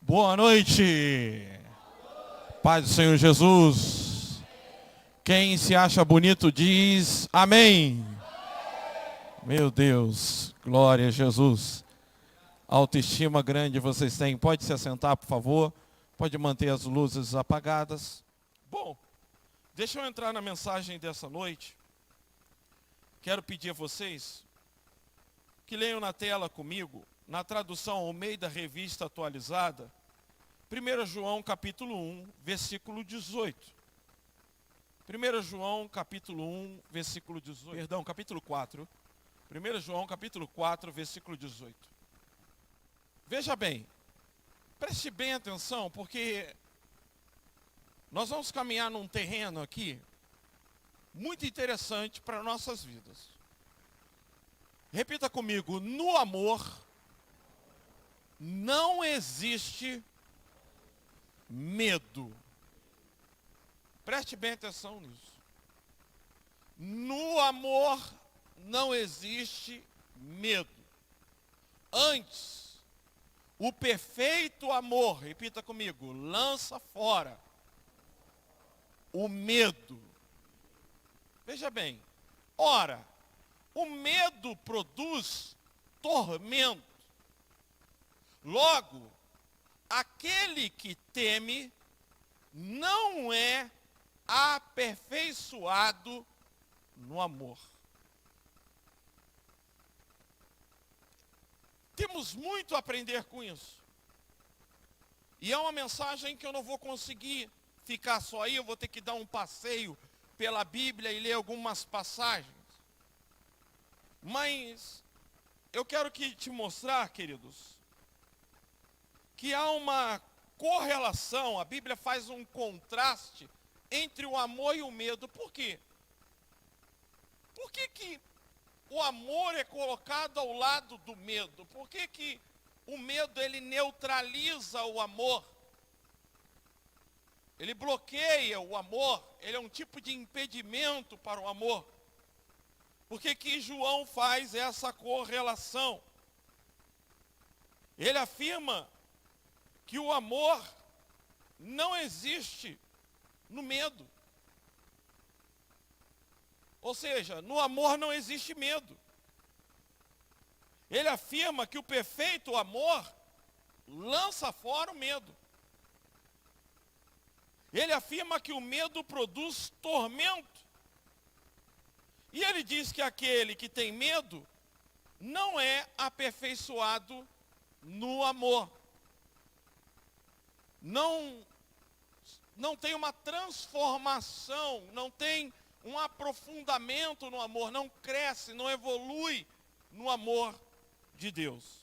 Boa noite. Paz do Senhor Jesus. Quem se acha bonito diz amém. Meu Deus, glória a Jesus. Autoestima grande vocês têm. Pode se assentar, por favor. Pode manter as luzes apagadas. Bom, deixa eu entrar na mensagem dessa noite. Quero pedir a vocês que leiam na tela comigo, na tradução Almeida Revista Atualizada, 1 João capítulo 1, versículo 18. 1 João capítulo 1, versículo 18. Perdão, capítulo 4. 1 João capítulo 4, versículo 18. Veja bem, preste bem atenção, porque nós vamos caminhar num terreno aqui muito interessante para nossas vidas. Repita comigo: no amor não existe medo. Preste bem atenção nisso. No amor não existe medo. Antes, o perfeito amor, repita comigo, lança fora o medo. Veja bem, ora, o medo produz tormento. Logo, aquele que teme não é aperfeiçoado no amor. Temos muito a aprender com isso. E é uma mensagem que eu não vou conseguir ficar só aí, eu vou ter que dar um passeio pela Bíblia e ler algumas passagens. Mas eu quero te mostrar, queridos, que há uma correlação, a Bíblia faz um contraste entre o amor e o medo. Por quê? Por que o amor é colocado ao lado do medo? Por que o medo ele neutraliza o amor? Ele bloqueia o amor, ele é um tipo de impedimento para o amor. Por que João faz essa correlação? Ele afirma que o amor não existe no medo. Ou seja, no amor não existe medo. Ele afirma que o perfeito amor lança fora o medo. Ele afirma que o medo produz tormento. E ele diz que aquele que tem medo não é aperfeiçoado no amor. Não tem uma transformação, não tem um aprofundamento no amor, não cresce, não evolui no amor de Deus.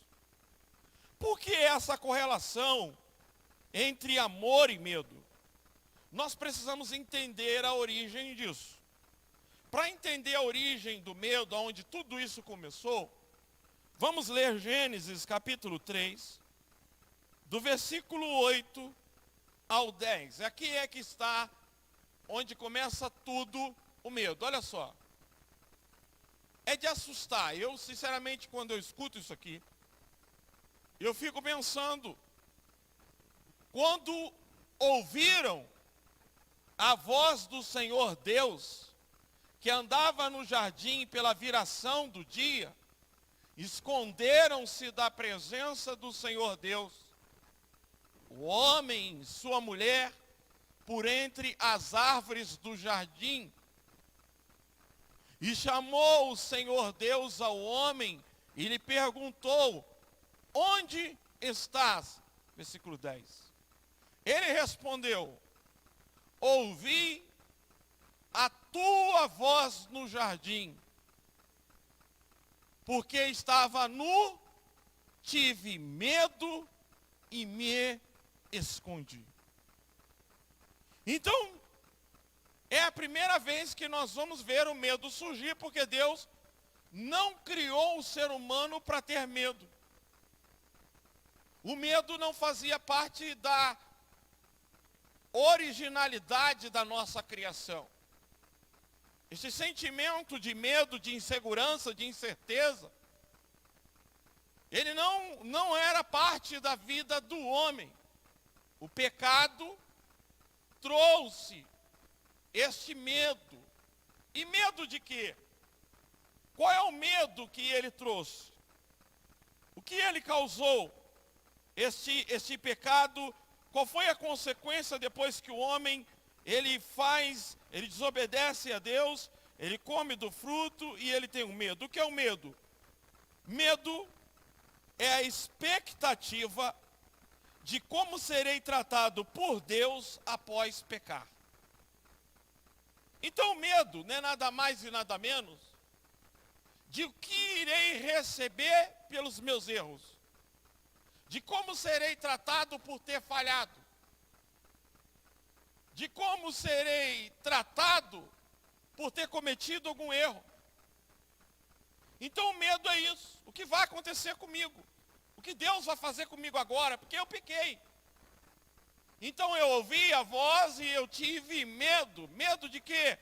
Por que essa correlação entre amor e medo? Nós precisamos entender a origem disso. Para entender a origem do medo, onde tudo isso começou, vamos ler Gênesis capítulo 3, do versículo 8 ao 10. Aqui é que está onde começa tudo o medo. Olha só. É de assustar. Eu, sinceramente, quando eu escuto isso aqui, eu fico pensando, quando ouviram a voz do Senhor Deus, que andava no jardim pela viração do dia, esconderam-se da presença do Senhor Deus, o homem e sua mulher, por entre as árvores do jardim. E chamou o Senhor Deus ao homem e lhe perguntou: onde estás? Versículo 10. Ele respondeu: ouvi a tua voz no jardim, porque estava nu, tive medo e me escondi. Então, é a primeira vez que nós vamos ver o medo surgir, porque Deus não criou o ser humano para ter medo. O medo não fazia parte da originalidade da nossa criação. Esse sentimento de medo, de insegurança, de incerteza, ele não era parte da vida do homem. O pecado trouxe este medo. E medo de quê? Qual é o medo que ele trouxe? O que ele causou? Este pecado, qual foi a consequência depois que o homem, ele desobedece a Deus, ele come do fruto e ele tem um medo. O que é o medo? Medo é a expectativa de como serei tratado por Deus após pecar. Então o medo não é nada mais e nada menos de o que irei receber pelos meus erros, de como serei tratado por ter falhado, de como serei tratado por ter cometido algum erro. Então o medo é isso, o que vai acontecer comigo, o que Deus vai fazer comigo agora, porque eu pequei. Então eu ouvi a voz e eu tive medo. Medo de quê?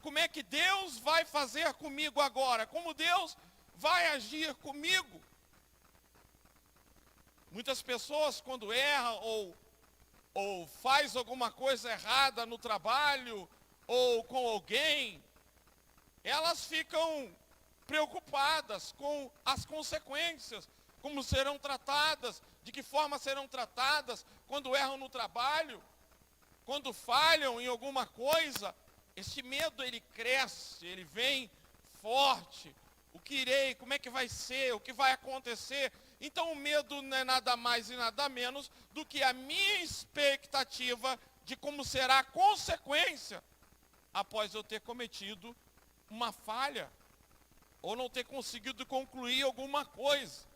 Como é que Deus vai fazer comigo agora? Como Deus vai agir comigo? Muitas pessoas quando erram ou faz alguma coisa errada no trabalho ou com alguém, elas ficam preocupadas com as consequências, como serão tratadas, de que forma serão tratadas quando erram no trabalho, quando falham em alguma coisa. Esse medo, ele cresce, ele vem forte. O que irei, como é que vai ser, o que vai acontecer? Então o medo não é nada mais e nada menos do que a minha expectativa de como será a consequência após eu ter cometido uma falha ou não ter conseguido concluir alguma coisa.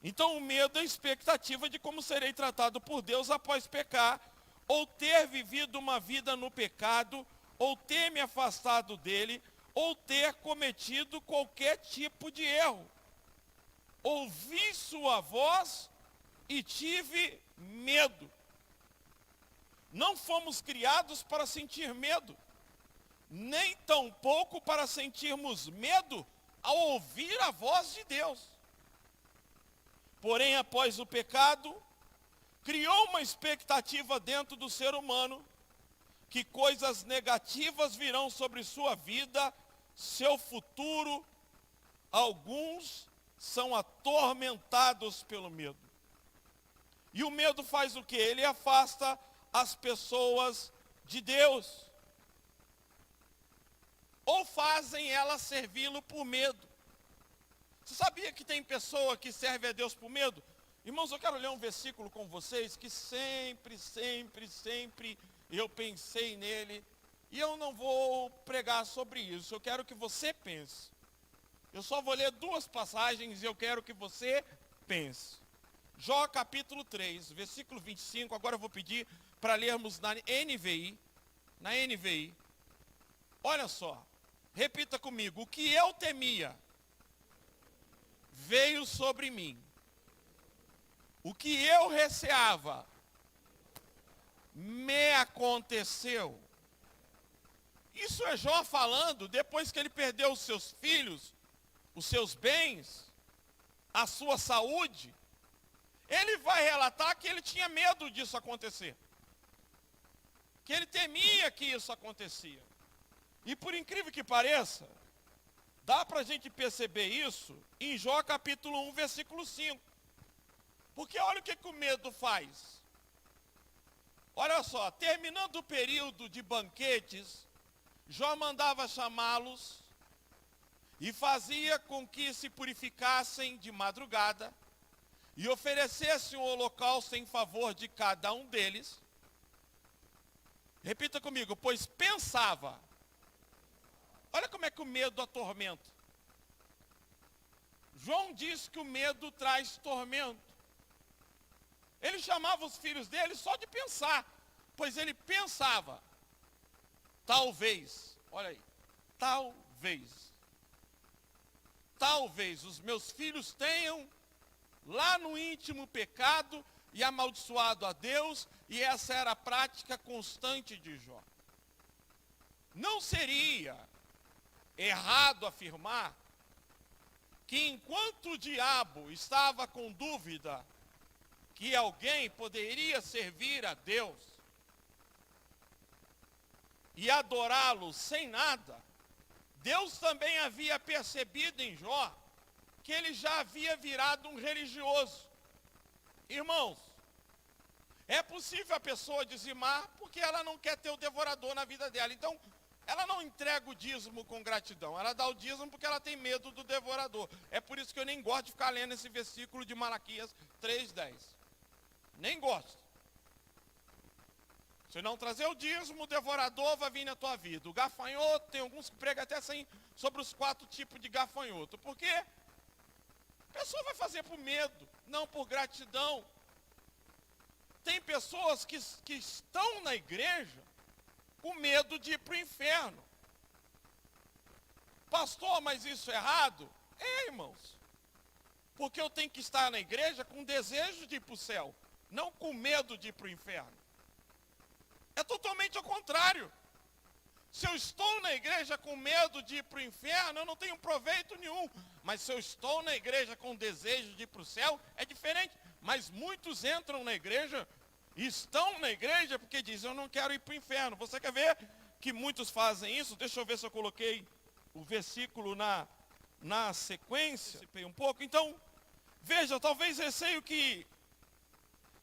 Então o medo é a expectativa de como serei tratado por Deus após pecar, ou ter vivido uma vida no pecado, ou ter me afastado dele, ou ter cometido qualquer tipo de erro. Ouvi sua voz e tive medo. Não fomos criados para sentir medo, nem tampouco para sentirmos medo ao ouvir a voz de Deus. Porém, após o pecado, criou uma expectativa dentro do ser humano que coisas negativas virão sobre sua vida, seu futuro. Alguns são atormentados pelo medo. E o medo faz o quê? Ele afasta as pessoas de Deus. Ou fazem elas servi-lo por medo. Você sabia que tem pessoa que serve a Deus por medo? Irmãos, eu quero ler um versículo com vocês que sempre eu pensei nele. E eu não vou pregar sobre isso, eu quero que você pense. Eu só vou ler duas passagens e eu quero que você pense. Jó capítulo 3, versículo 25, agora eu vou pedir para lermos na NVI. Na NVI. Olha só, repita comigo: o que eu temia veio sobre mim. O que eu receava me aconteceu. Isso é Jó falando depois que ele perdeu os seus filhos, os seus bens, a sua saúde. Ele vai relatar que ele tinha medo disso acontecer, que ele temia que isso acontecia. E por incrível que pareça, dá para a gente perceber isso em Jó capítulo 1, versículo 5. Porque olha o que o medo faz. Olha só, terminando o período de banquetes, Jó mandava chamá-los e fazia com que se purificassem de madrugada e oferecessem um holocausto em favor de cada um deles. Repita comigo: pois pensava. Olha como é que o medo atormenta. João diz que o medo traz tormento. Ele chamava os filhos dele só de pensar, pois ele pensava, talvez, olha aí, talvez os meus filhos tenham lá no íntimo pecado e amaldiçoado a Deus, e essa era a prática constante de Jó. Não seria errado afirmar que enquanto o diabo estava com dúvida que alguém poderia servir a Deus e adorá-lo sem nada, Deus também havia percebido em Jó que ele já havia virado um religioso. Irmãos, é possível a pessoa dizimar porque ela não quer ter o devorador na vida dela. Então, ela não entrega o dízimo com gratidão. Ela dá o dízimo porque ela tem medo do devorador. É por isso que eu nem gosto de ficar lendo esse versículo de Malaquias 3:10. Nem gosto. Se não trazer o dízimo, o devorador vai vir na tua vida. O gafanhoto, tem alguns que pregam até assim sobre os 4 tipos de gafanhoto. Por quê? A pessoa vai fazer por medo, não por gratidão. Tem pessoas que estão na igreja com medo de ir para o inferno. Pastor, mas isso é errado? É, irmãos. Porque eu tenho que estar na igreja com desejo de ir para o céu, não com medo de ir para o inferno. É totalmente ao contrário. Se eu estou na igreja com medo de ir para o inferno, eu não tenho proveito nenhum. Mas se eu estou na igreja com desejo de ir para o céu, é diferente. Mas muitos entram na igreja, estão na igreja porque dizem, eu não quero ir para o inferno. Você quer ver que muitos fazem isso? Deixa eu ver se eu coloquei o versículo na sequência. Um pouco. Então, veja, talvez receio que,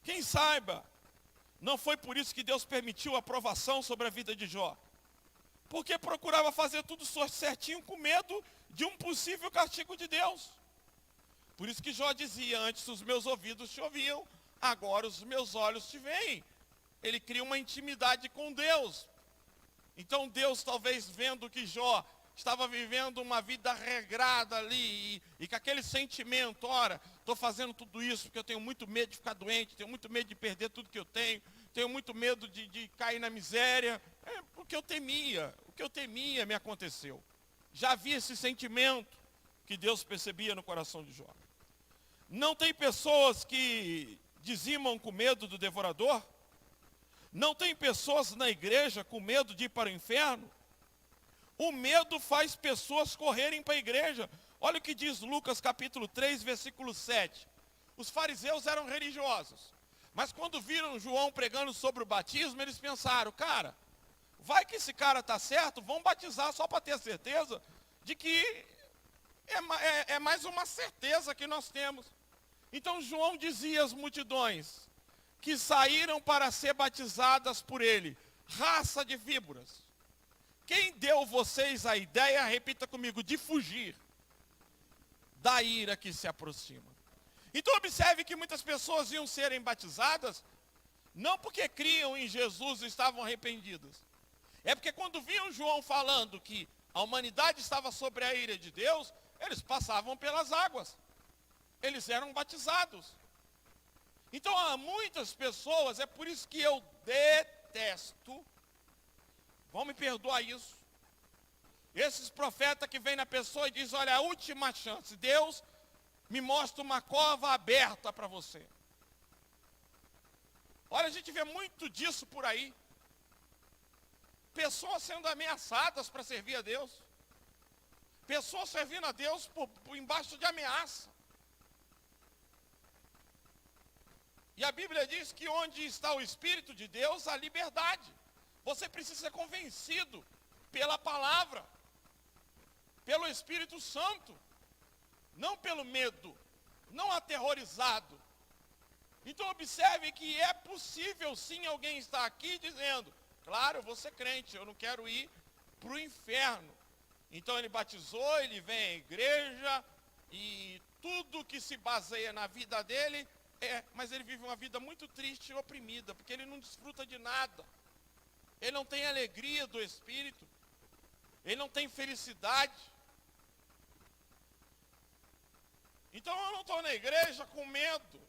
quem saiba, não foi por isso que Deus permitiu a aprovação sobre a vida de Jó. Porque procurava fazer tudo certinho com medo de um possível castigo de Deus. Por isso que Jó dizia, antes os meus ouvidos te ouviam, agora os meus olhos te veem. Ele cria uma intimidade com Deus. Então Deus, talvez vendo que Jó estava vivendo uma vida regrada ali, e com aquele sentimento, ora, estou fazendo tudo isso porque eu tenho muito medo de ficar doente, tenho muito medo de perder tudo que eu tenho muito medo de cair na miséria, o que eu temia me aconteceu. Já havia esse sentimento que Deus percebia no coração de Jó. Não tem pessoas que dizimam com medo do devorador? Não tem pessoas na igreja com medo de ir para o inferno? O medo faz pessoas correrem para a igreja. Olha o que diz Lucas capítulo 3, versículo 7. Os fariseus eram religiosos, mas quando viram João pregando sobre o batismo, eles pensaram, cara, vai que esse cara está certo, vamos batizar só para ter certeza de que é mais uma certeza que nós temos. Então João dizia às multidões que saíram para ser batizadas por ele, raça de víboras. Quem deu vocês a ideia, repita comigo, de fugir da ira que se aproxima? Então observe que muitas pessoas iam serem batizadas, não porque criam em Jesus e estavam arrependidas. É porque quando viam João falando que a humanidade estava sobre a ira de Deus, eles passavam pelas águas. Eles eram batizados. Então há muitas pessoas, é por isso que eu detesto, vão me perdoar isso, esses profetas que vêm na pessoa e dizem, olha, a última chance, Deus me mostra uma cova aberta para você. Olha, a gente vê muito disso por aí. Pessoas sendo ameaçadas para servir a Deus. Pessoas servindo a Deus por embaixo de ameaça. E a Bíblia diz que onde está o Espírito de Deus, há liberdade. Você precisa ser convencido pela palavra, pelo Espírito Santo, não pelo medo, não aterrorizado. Então observe que é possível sim alguém estar aqui dizendo, claro, eu vou ser crente, eu não quero ir para o inferno. Então ele batizou, ele vem à igreja e tudo que se baseia na vida dele mas ele vive uma vida muito triste e oprimida, porque ele não desfruta de nada. Ele não tem alegria do Espírito. Ele não tem felicidade. Então eu não estou na igreja com medo.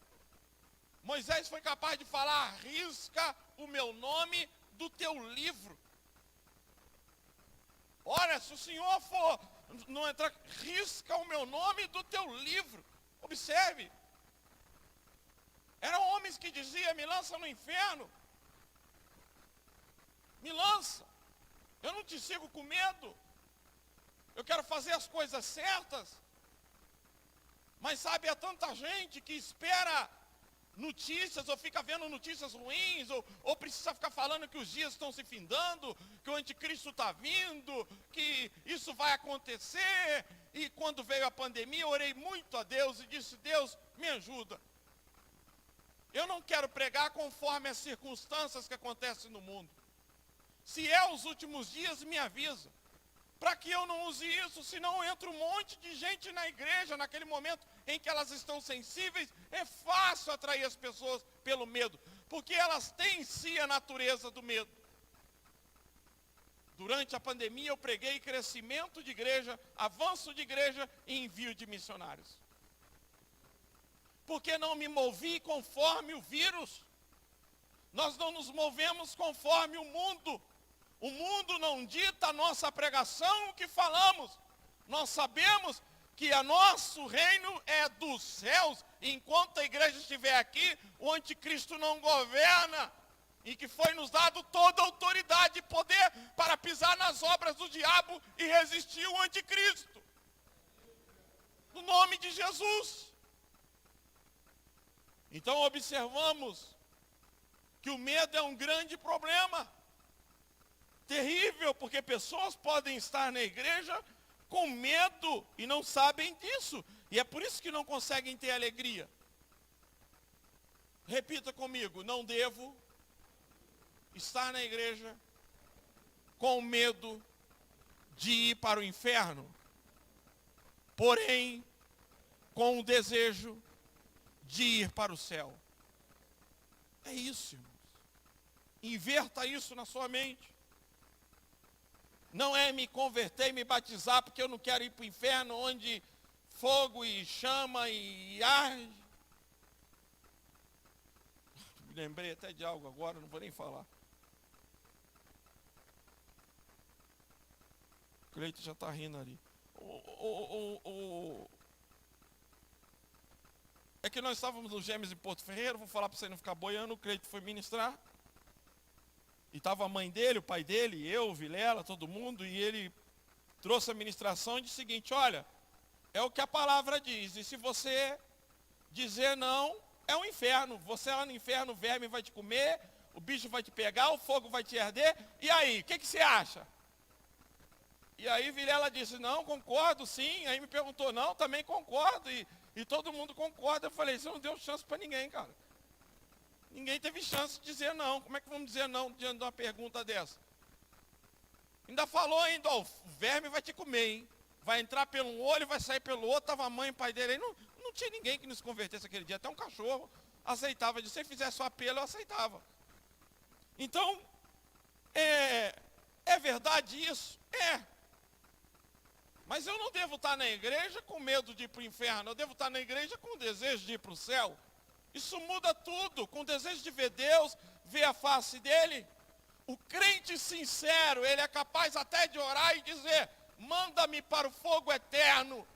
Moisés foi capaz de falar, risca o meu nome do teu livro. Olha, se o Senhor for não entrar, risca o meu nome do teu livro. Observe. Eram homens que diziam, me lança no inferno. Me lança. Eu não te sigo com medo. Eu quero fazer as coisas certas. Mas sabe, há tanta gente que espera notícias, ou fica vendo notícias ruins, ou precisa ficar falando que os dias estão se findando, que o anticristo está vindo, que isso vai acontecer. E quando veio a pandemia, eu orei muito a Deus e disse: Deus, me ajuda. Eu não quero pregar conforme as circunstâncias que acontecem no mundo. Se é os últimos dias, me avisa. Para que eu não use isso, senão entra um monte de gente na igreja, naquele momento em que elas estão sensíveis, é fácil atrair as pessoas pelo medo, porque elas têm em si a natureza do medo. Durante a pandemia eu preguei crescimento de igreja, avanço de igreja e envio de missionários. Porque não me movi conforme o vírus. Nós não nos movemos conforme o mundo. O mundo não dita a nossa pregação, o que falamos. Nós sabemos que o nosso reino é dos céus. E enquanto a igreja estiver aqui, o anticristo não governa. E que foi nos dado toda a autoridade e poder para pisar nas obras do diabo e resistir ao anticristo. No nome de Jesus. Então observamos que o medo é um grande problema. Terrível, porque pessoas podem estar na igreja com medo e não sabem disso. E é por isso que não conseguem ter alegria. Repita comigo: não devo estar na igreja com medo de ir para o inferno, porém com o desejo de ir para o céu. É isso, irmãos. Inverta isso na sua mente. Não é me converter e me batizar porque eu não quero ir para o inferno, onde fogo e chama e arde. Me lembrei até de algo agora, não vou nem falar. O Cleito já está rindo ali. É que nós estávamos nos Gêmeos em Porto Ferreira, vou falar para você não ficar boiando, o Cleito foi ministrar. E estava a mãe dele, o pai dele, eu, Vilela, todo mundo, e ele trouxe a ministração e disse o seguinte: olha, é o que a palavra diz, e se você dizer não, é um inferno. Você lá no inferno, o verme vai te comer, o bicho vai te pegar, o fogo vai te arder, e aí, o que você acha? E aí Vilela disse: não, concordo sim. Aí me perguntou: não, também concordo, e todo mundo concorda. Eu falei: você não deu chance para ninguém, cara. Ninguém teve chance de dizer não. Como é que vamos dizer não diante de uma pergunta dessa? Ainda falou ainda: ó, o verme vai te comer, hein? Vai entrar pelo um olho, vai sair pelo outro. Estava a mãe e o pai dele aí. Não tinha ninguém que nos convertesse aquele dia. Até um cachorro aceitava. Se você fizesse o apelo, eu aceitava. Então, é verdade isso? É. Mas eu não devo estar na igreja com medo de ir para o inferno. Eu devo estar na igreja com o desejo de ir para o céu. Isso muda tudo, com o desejo de ver Deus, ver a face dele. O crente sincero, ele é capaz até de orar e dizer: manda-me para o fogo eterno.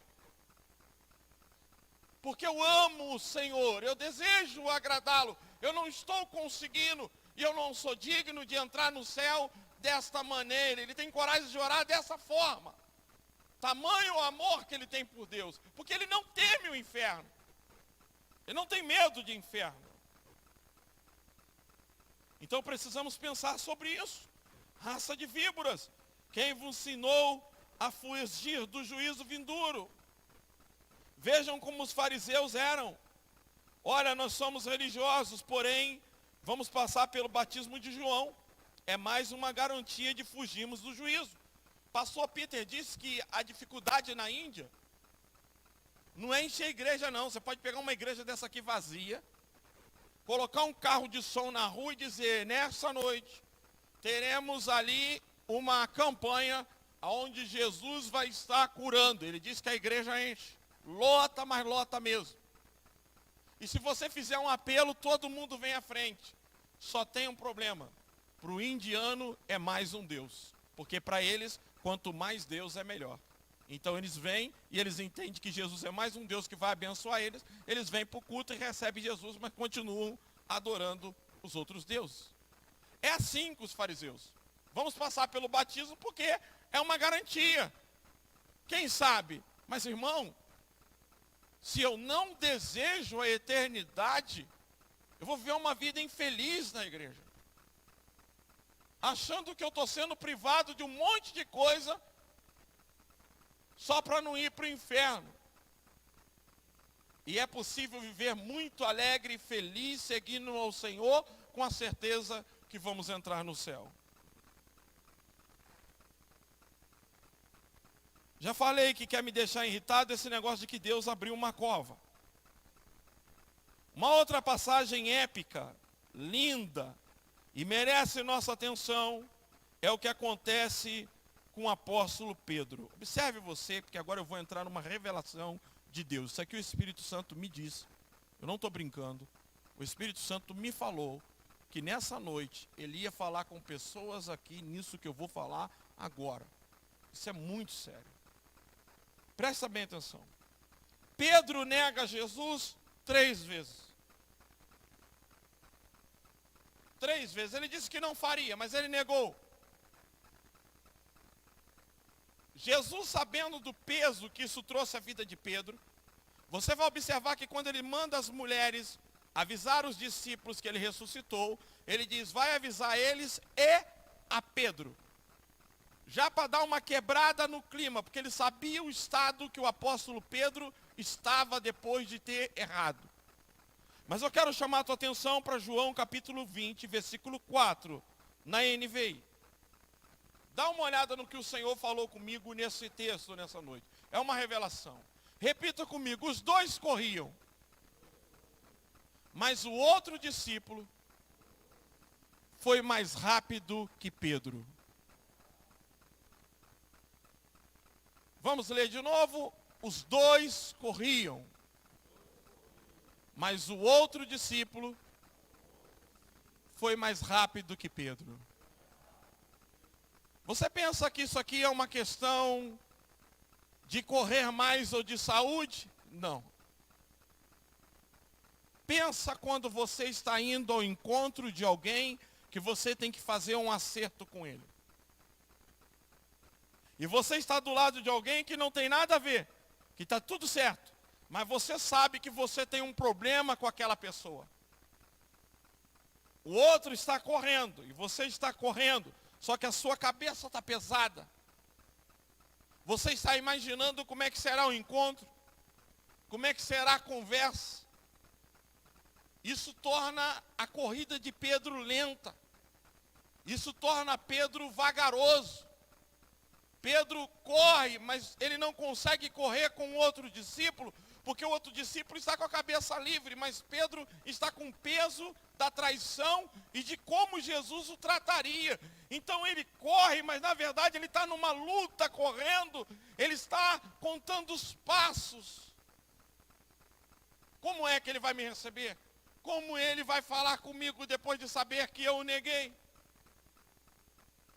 Porque eu amo o Senhor, eu desejo agradá-lo. Eu não estou conseguindo e eu não sou digno de entrar no céu desta maneira. Ele tem coragem de orar dessa forma. Tamanho o amor que ele tem por Deus. Porque ele não teme o inferno. Ele não tem medo de inferno. Então precisamos pensar sobre isso. Raça de víboras, quem vos ensinou a fugir do juízo vindouro? Vejam como os fariseus eram. Olha, nós somos religiosos, porém vamos passar pelo batismo de João. É mais uma garantia de fugirmos do juízo. Pastor Peter disse que a dificuldade na Índia não é encher a igreja não. Você pode pegar uma igreja dessa aqui vazia, colocar um carro de som na rua e dizer: nessa noite teremos ali uma campanha onde Jesus vai estar curando. Ele diz que a igreja enche. Lota, mas lota mesmo. E se você fizer um apelo, todo mundo vem à frente. Só tem um problema. Para o indiano é mais um Deus. Porque para eles, quanto mais Deus é melhor. Então eles vêm e eles entendem que Jesus é mais um Deus que vai abençoar eles. Eles vêm para o culto e recebem Jesus, mas continuam adorando os outros deuses. É assim com os fariseus. Vamos passar pelo batismo porque é uma garantia. Quem sabe? Mas irmão, se eu não desejo a eternidade, Eu vou viver uma vida infeliz na igreja, achando que eu estou sendo privado de um monte de coisa só para não ir para o inferno. E é possível viver muito alegre e feliz, seguindo ao Senhor, com a certeza que vamos entrar no céu. Já falei que quer me deixar irritado esse negócio de que Deus abriu uma cova. Uma outra passagem épica, linda, e merece nossa atenção, é o que acontece com o apóstolo Pedro. Observe você, porque agora eu vou entrar numa revelação de Deus. Isso aqui o Espírito Santo me disse. Eu não estou brincando. O Espírito Santo me falou que nessa noite ele ia falar com pessoas aqui nisso que eu vou falar agora. Isso é muito sério. Presta bem atenção. Pedro nega Jesus 3 vezes. 3 vezes. Ele disse que não faria, mas ele negou. Jesus, sabendo do peso que isso trouxe à vida de Pedro, você vai observar que quando ele manda as mulheres avisar os discípulos que ele ressuscitou, ele diz, vai avisar eles e a Pedro. Já para dar uma quebrada no clima, porque ele sabia o estado que o apóstolo Pedro estava depois de ter errado. Mas eu quero chamar a tua atenção para João capítulo 20, versículo 4, na NVI. Dá uma olhada no que o Senhor falou comigo nesse texto, nessa noite. É uma revelação. Repita comigo, os 2 corriam. Mas o outro discípulo foi mais rápido que Pedro. Vamos ler de novo. Os 2 corriam. Mas o outro discípulo foi mais rápido que Pedro. Você pensa que isso aqui é uma questão de correr mais ou de saúde? Não. Pensa quando você está indo ao encontro de alguém que você tem que fazer um acerto com ele. E você está do lado de alguém que não tem nada a ver, que está tudo certo, mas você sabe que você tem um problema com aquela pessoa. O outro está correndo e você está correndo. Só que a sua cabeça está pesada. Você está imaginando como é que será o encontro. Como é que será a conversa. Isso torna a corrida de Pedro lenta. Isso torna Pedro vagaroso. Pedro corre, mas ele não consegue correr com o outro discípulo, porque o outro discípulo está com a cabeça livre, mas Pedro está com o peso da traição e de como Jesus o trataria. Então ele corre, mas na verdade ele está numa luta correndo, ele está contando os passos. Como é que ele vai me receber? Como ele vai falar comigo depois de saber que eu o neguei?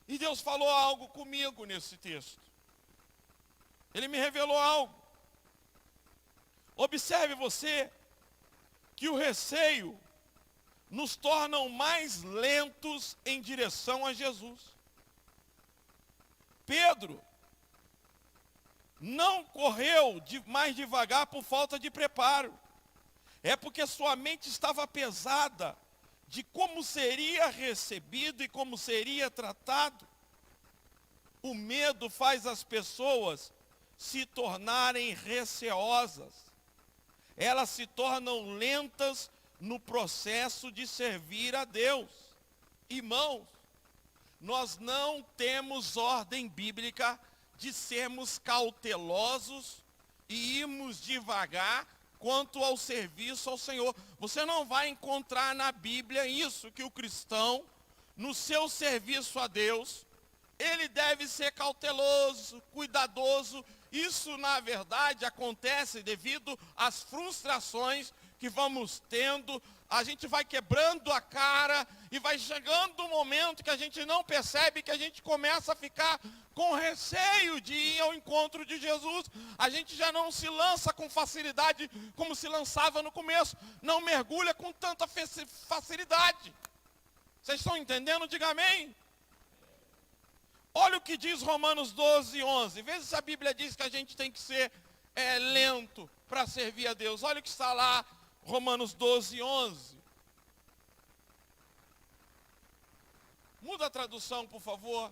E Deus falou algo comigo nesse texto. Ele me revelou algo. Observe você que o receio nos torna mais lentos em direção a Jesus. Pedro não correu mais devagar por falta de preparo. É porque sua mente estava pesada de como seria recebido e como seria tratado. O medo faz as pessoas se tornarem receosas. Elas se tornam lentas no processo de servir a Deus. Irmãos, nós não temos ordem bíblica de sermos cautelosos e irmos devagar quanto ao serviço ao Senhor. Você não vai encontrar na Bíblia isso, que o cristão, no seu serviço a Deus, ele deve ser cauteloso, cuidadoso. Isso, na verdade, acontece devido às frustrações que vamos tendo. A gente vai quebrando a cara e vai chegando um momento que a gente não percebe, que a gente começa a ficar com receio de ir ao encontro de Jesus. A gente já não se lança com facilidade como se lançava no começo. Não mergulha com tanta facilidade. Vocês estão entendendo? Diga amém. Olha o que diz Romanos 12, 11. Veja se a Bíblia diz que a gente tem que ser lento para servir a Deus. Olha o que está lá, Romanos 12, 11. Muda a tradução, por favor,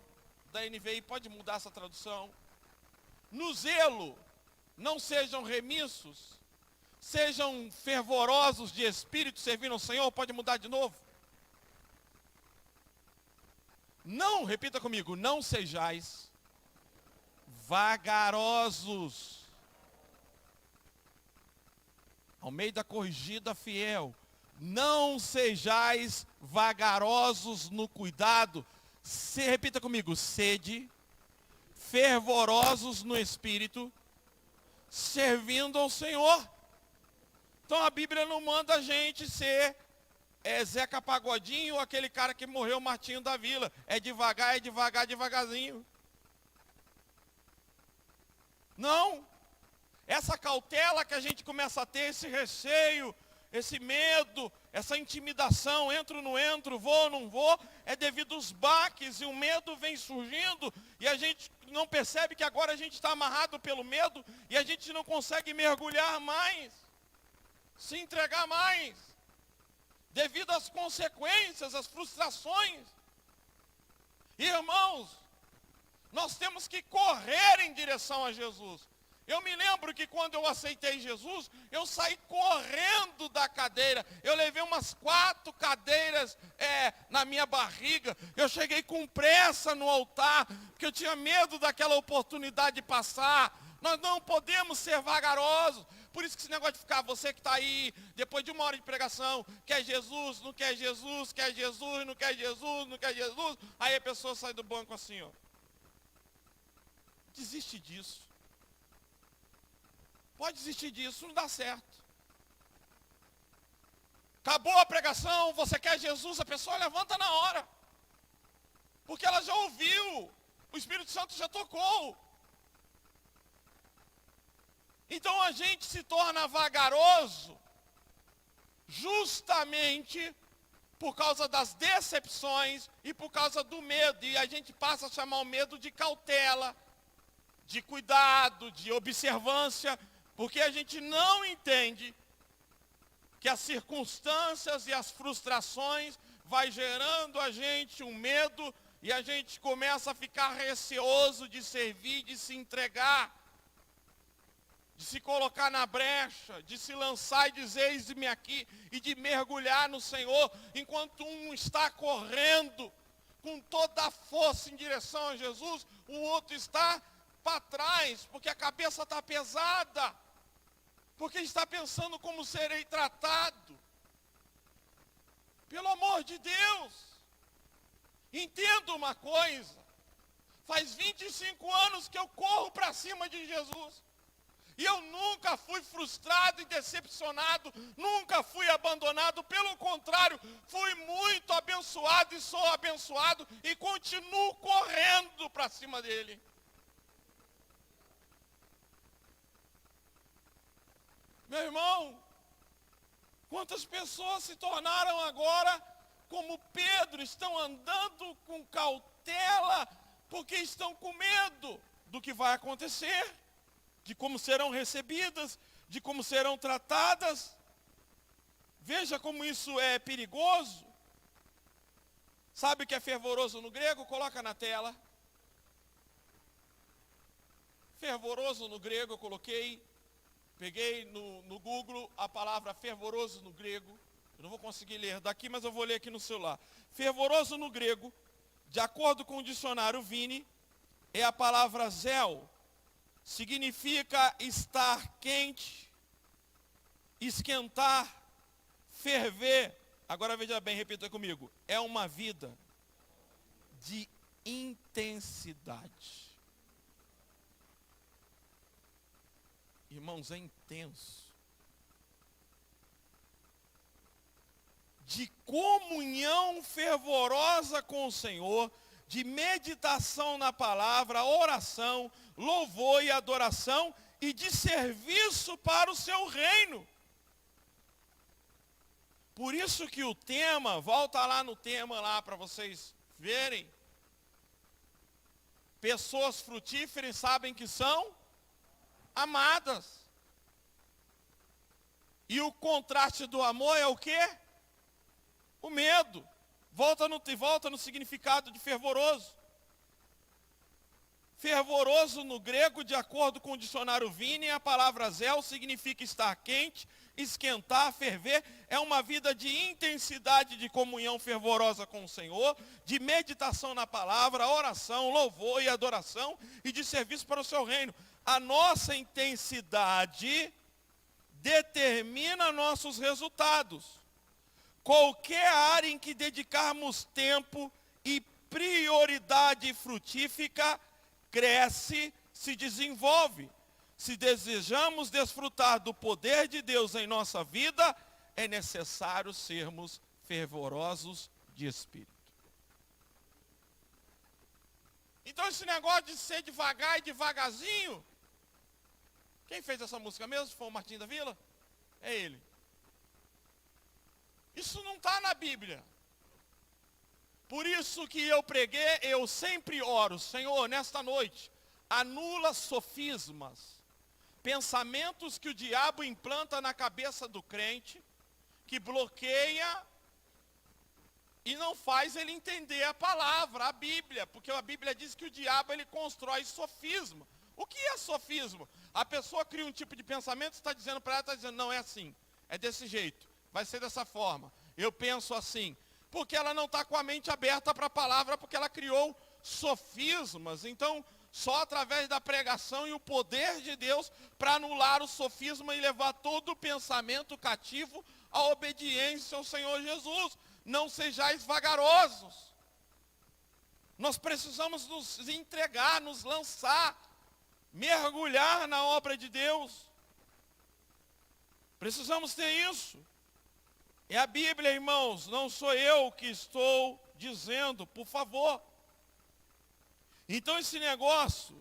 da NVI, pode mudar essa tradução. No zelo, não sejam remissos, sejam fervorosos de espírito, servindo ao Senhor. Pode mudar de novo. Não, repita comigo, não sejais vagarosos. Almeida Corrigida Fiel. Não sejais vagarosos no cuidado. Repita comigo, sede fervorosos no espírito, servindo ao Senhor. Então a Bíblia não manda a gente ser Zeca Pagodinho ou aquele cara que morreu, Martinho da Vila. É devagar, devagarzinho. Não. Essa cautela que a gente começa a ter, esse receio, esse medo, essa intimidação, entro, não entro, vou, não vou, é devido aos baques, e o medo vem surgindo, e a gente não percebe que agora a gente está amarrado pelo medo, e a gente não consegue mergulhar mais, se entregar mais, devido às consequências, às frustrações. Irmãos, nós temos que correr em direção a Jesus. Eu me lembro que quando eu aceitei Jesus, eu saí correndo da cadeira. Eu levei umas 4 cadeiras na minha barriga. Eu cheguei com pressa no altar, porque eu tinha medo daquela oportunidade de passar. Nós não podemos ser vagarosos. Por isso que esse negócio de ficar, você que está aí, depois de 1 hora de pregação, quer Jesus, não quer Jesus, quer Jesus, não quer Jesus, não quer Jesus. Aí a pessoa sai do banco assim, ó. Desiste disso. Pode desistir disso, não dá certo. Acabou a pregação, você quer Jesus, a pessoa levanta na hora. Porque ela já ouviu, o Espírito Santo já tocou. Então a gente se torna vagaroso justamente por causa das decepções e por causa do medo. E a gente passa a chamar o medo de cautela, de cuidado, de observância, porque a gente não entende que as circunstâncias e as frustrações vai gerando a gente um medo e a gente começa a ficar receoso de servir, de se entregar, de se colocar na brecha, de se lançar e dizer, eis-me aqui, e de mergulhar no Senhor, enquanto um está correndo com toda a força em direção a Jesus, o outro está para trás, porque a cabeça está pesada, porque está pensando como serei tratado. Pelo amor de Deus, entenda uma coisa, faz 25 anos que eu corro para cima de Jesus, e eu nunca fui frustrado e decepcionado, nunca fui abandonado, pelo contrário, fui muito abençoado e sou abençoado, e continuo correndo para cima dele. Meu irmão, quantas pessoas se tornaram agora como Pedro, estão andando com cautela, porque estão com medo do que vai acontecer, de como serão recebidas, de como serão tratadas. Veja como isso é perigoso. Sabe o que é fervoroso no grego? Coloca na tela. Fervoroso no grego, eu coloquei. Peguei no Google a palavra fervoroso no grego. Eu não vou conseguir ler daqui, mas eu vou ler aqui no celular. Fervoroso no grego, de acordo com o dicionário Vini, é a palavra zel. Significa estar quente, esquentar, ferver. Agora veja bem, repita comigo. É uma vida de intensidade. Irmãos, é intenso. De comunhão fervorosa com o Senhor, de meditação na palavra, oração, louvor e adoração, e de serviço para o seu reino. Por isso que o tema, volta lá no tema lá para vocês verem. Pessoas frutíferas sabem que são amadas. E o contraste do amor é o quê? O medo. Volta no significado de fervoroso. Fervoroso no grego, de acordo com o dicionário Vini, a palavra zel significa estar quente, esquentar, ferver. É uma vida de intensidade de comunhão fervorosa com o Senhor, de meditação na palavra, oração, louvor e adoração e de serviço para o seu reino. A nossa intensidade determina nossos resultados. Qualquer área em que dedicarmos tempo e prioridade frutífica, cresce, se desenvolve. Se desejamos desfrutar do poder de Deus em nossa vida, é necessário sermos fervorosos de espírito. Então esse negócio de ser devagar e devagarzinho, quem fez essa música mesmo? Foi o Martim da Vila? É ele. Isso não está na Bíblia. Por isso que eu preguei, eu sempre oro, Senhor, nesta noite, anula sofismas, pensamentos que o diabo implanta na cabeça do crente, que bloqueia e não faz ele entender a palavra, a Bíblia, porque a Bíblia diz que o diabo ele constrói sofisma. O que é sofisma? A pessoa cria um tipo de pensamento, está dizendo para ela, está dizendo, não é assim, é desse jeito, vai ser dessa forma, eu penso assim, porque ela não está com a mente aberta para a palavra, porque ela criou sofismas. Então, só através da pregação e o poder de Deus para anular o sofisma e levar todo o pensamento cativo à obediência ao Senhor Jesus. Não sejais vagarosos. Nós precisamos nos entregar, nos lançar, mergulhar na obra de Deus. Precisamos ter isso. É a Bíblia, irmãos, não sou eu que estou dizendo, por favor. Então esse negócio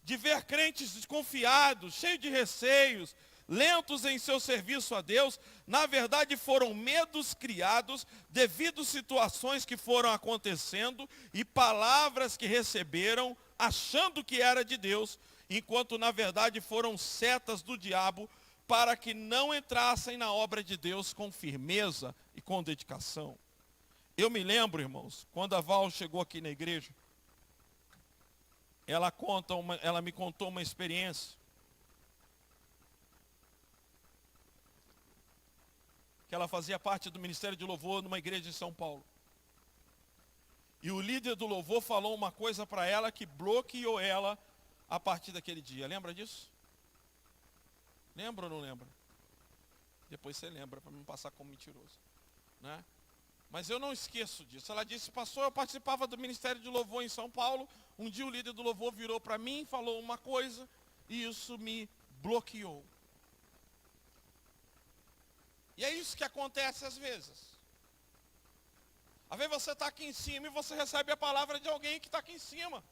de ver crentes desconfiados, cheios de receios, lentos em seu serviço a Deus, na verdade foram medos criados devido a situações que foram acontecendo e palavras que receberam achando que era de Deus, enquanto na verdade foram setas do diabo para que não entrassem na obra de Deus com firmeza e com dedicação. Eu me lembro, irmãos, quando a Val chegou aqui na igreja, ela me contou uma experiência. Que ela fazia parte do Ministério de Louvor numa igreja em São Paulo. E o líder do louvor falou uma coisa para ela que bloqueou ela a partir daquele dia. Lembra disso? Lembra ou não lembra? Depois você lembra, para não passar como mentiroso. Né? Mas eu não esqueço disso. Ela disse, pastor, eu participava do Ministério de Louvor em São Paulo. Um dia o líder do louvor virou para mim, falou uma coisa, e isso me bloqueou. E é isso que acontece às vezes. Às vezes você está aqui em cima e você recebe a palavra de alguém que está aqui em cima.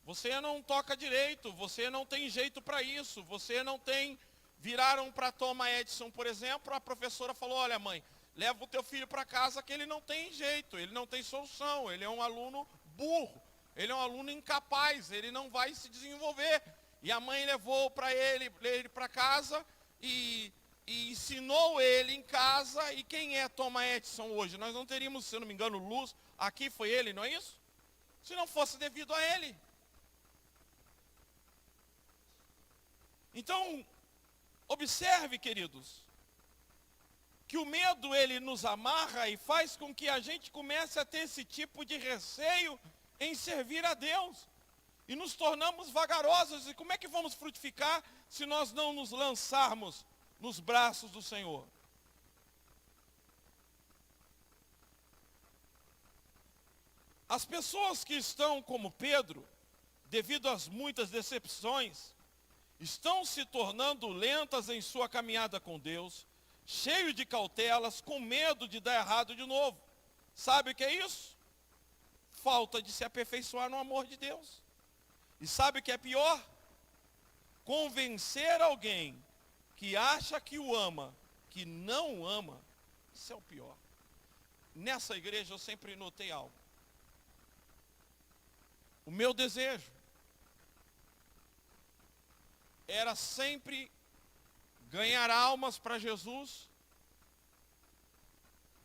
Você não toca direito, você não tem jeito para isso, você não tem... Viraram para Thomas Edison, por exemplo, a professora falou, olha mãe, leva o teu filho para casa que ele não tem jeito, ele não tem solução, ele é um aluno burro, ele é um aluno incapaz, ele não vai se desenvolver. E a mãe levou para ele para casa e ensinou ele em casa. E quem é Thomas Edison hoje? Nós não teríamos, se eu não me engano, luz, aqui foi ele, não é isso? Se não fosse devido a ele. Então, observe, queridos, que o medo ele nos amarra e faz com que a gente comece a ter esse tipo de receio em servir a Deus. E nos tornamos vagarosos. E como é que vamos frutificar se nós não nos lançarmos nos braços do Senhor? As pessoas que estão como Pedro, devido às muitas decepções, estão se tornando lentas em sua caminhada com Deus, cheio de cautelas, com medo de dar errado de novo. Sabe o que é isso? Falta de se aperfeiçoar no amor de Deus. E sabe o que é pior? Convencer alguém que acha que o ama, que não o ama, isso é o pior. Nessa igreja eu sempre notei algo. O meu desejo era sempre ganhar almas para Jesus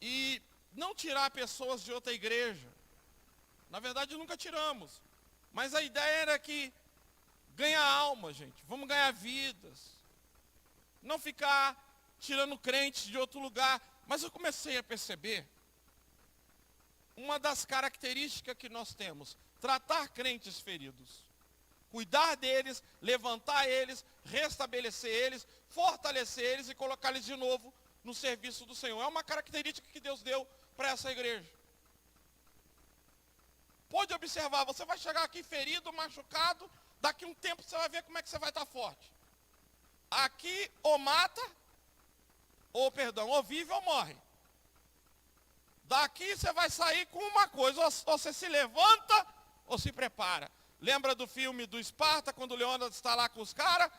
e não tirar pessoas de outra igreja. Na verdade, nunca tiramos. Mas a ideia era que ganhar alma, gente. Vamos ganhar vidas. Não ficar tirando crentes de outro lugar. Mas eu comecei a perceber uma das características que nós temos: tratar crentes feridos. Cuidar deles, levantar eles, restabelecer eles, fortalecer eles e colocar eles de novo no serviço do Senhor. É uma característica que Deus deu para essa igreja. Pode observar, você vai chegar aqui ferido, machucado, daqui a um tempo você vai ver como é que você vai estar forte. Aqui ou mata, ou vive ou morre. Daqui você vai sair com uma coisa, ou você se levanta ou se prepara. Lembra do filme do Esparta, quando o Leônidas está lá com os caras?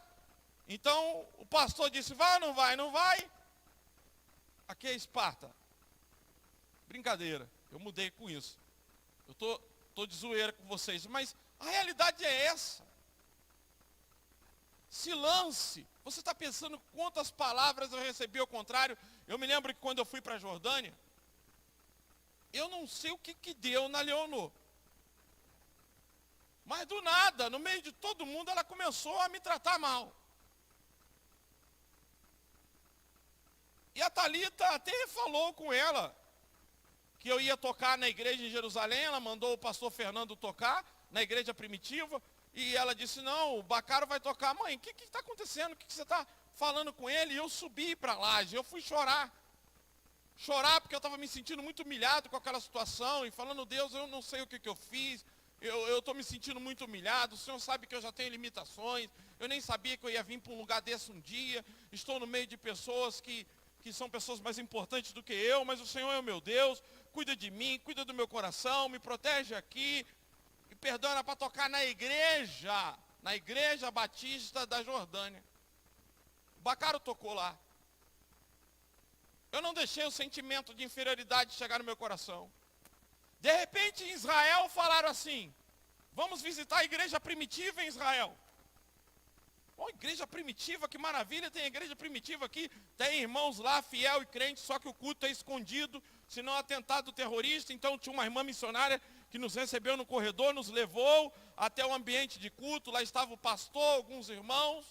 Então o pastor disse, vai ou não vai? Não vai? Aqui é Esparta. Brincadeira, eu mudei com isso. Eu tô de zoeira com vocês, mas a realidade é essa. Se lance. Você está pensando quantas palavras eu recebi ao contrário? Eu me lembro que quando eu fui para a Jordânia, eu não sei o que deu na Leonor. Mas do nada, no meio de todo mundo, ela começou a me tratar mal. E a Thalita até falou com ela que eu ia tocar na igreja em Jerusalém. Ela mandou o pastor Fernando tocar na igreja primitiva. E ela disse, não, o Bacaro vai tocar. Mãe, o que está acontecendo? O que você está falando com ele? E eu subi para lá, eu fui chorar. Chorar porque eu estava me sentindo muito humilhado com aquela situação. E falando, Deus, eu não sei o que eu fiz. Eu estou me sentindo muito humilhado. O Senhor sabe que eu já tenho limitações. Eu nem sabia que eu ia vir para um lugar desse um dia. Estou no meio de pessoas que são pessoas mais importantes do que eu. Mas o Senhor é o meu Deus. Cuida de mim, cuida do meu coração. Me protege aqui. E perdona para tocar na igreja Batista da Jordânia. O Bacaro tocou lá. Eu não deixei o sentimento de inferioridade chegar no meu coração. De repente, em Israel, falaram assim, vamos visitar a igreja primitiva em Israel. Oh, igreja primitiva, que maravilha, tem igreja primitiva aqui. Tem irmãos lá, fiel e crente, só que o culto é escondido, senão atentado terrorista. Então tinha uma irmã missionária que nos recebeu no corredor, nos levou até o ambiente de culto. Lá estava o pastor, alguns irmãos.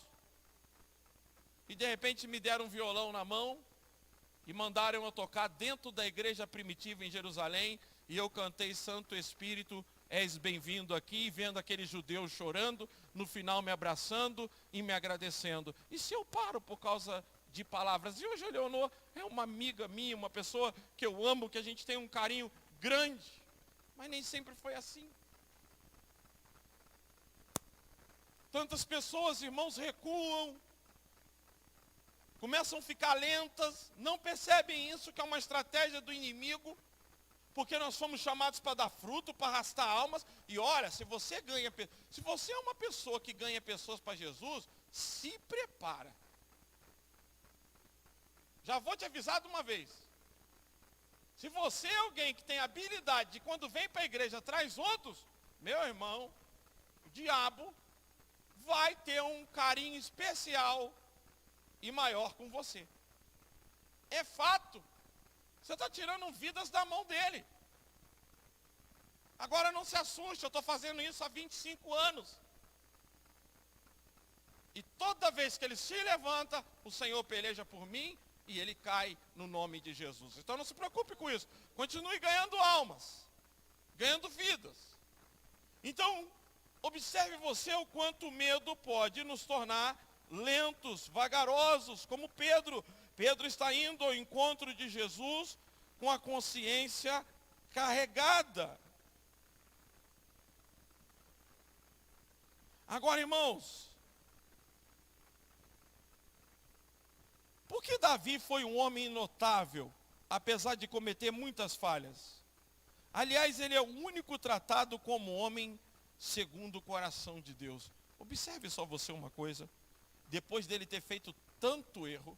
E de repente me deram um violão na mão e mandaram eu tocar dentro da igreja primitiva em Jerusalém. E eu cantei Santo Espírito, és bem-vindo aqui, vendo aqueles judeus chorando, no final me abraçando e me agradecendo. E se eu paro por causa de palavras? E hoje a Leonor é uma amiga minha, uma pessoa que eu amo, que a gente tem um carinho grande. Mas nem sempre foi assim. Tantas pessoas, irmãos, recuam, começam a ficar lentas, não percebem isso, que é uma estratégia do inimigo. Porque nós fomos chamados para dar fruto, para arrastar almas. E olha, se você é uma pessoa que ganha pessoas para Jesus, se prepara. Já vou te avisar de uma vez. Se você é alguém que tem habilidade de quando vem para a igreja traz outros, meu irmão, o diabo vai ter um carinho especial e maior com você. É fato. Você está tirando vidas da mão dele. Agora não se assuste, eu estou fazendo isso há 25 anos. E toda vez que ele se levanta, o Senhor peleja por mim e ele cai no nome de Jesus. Então não se preocupe com isso. Continue ganhando almas, ganhando vidas. Então, observe você o quanto o medo pode nos tornar lentos, vagarosos, como Pedro. Pedro está indo ao encontro de Jesus com a consciência carregada. Agora, irmãos, por que Davi foi um homem notável, apesar de cometer muitas falhas? Aliás, ele é o único tratado como homem segundo o coração de Deus. Observe só você uma coisa. Depois dele ter feito tanto erro,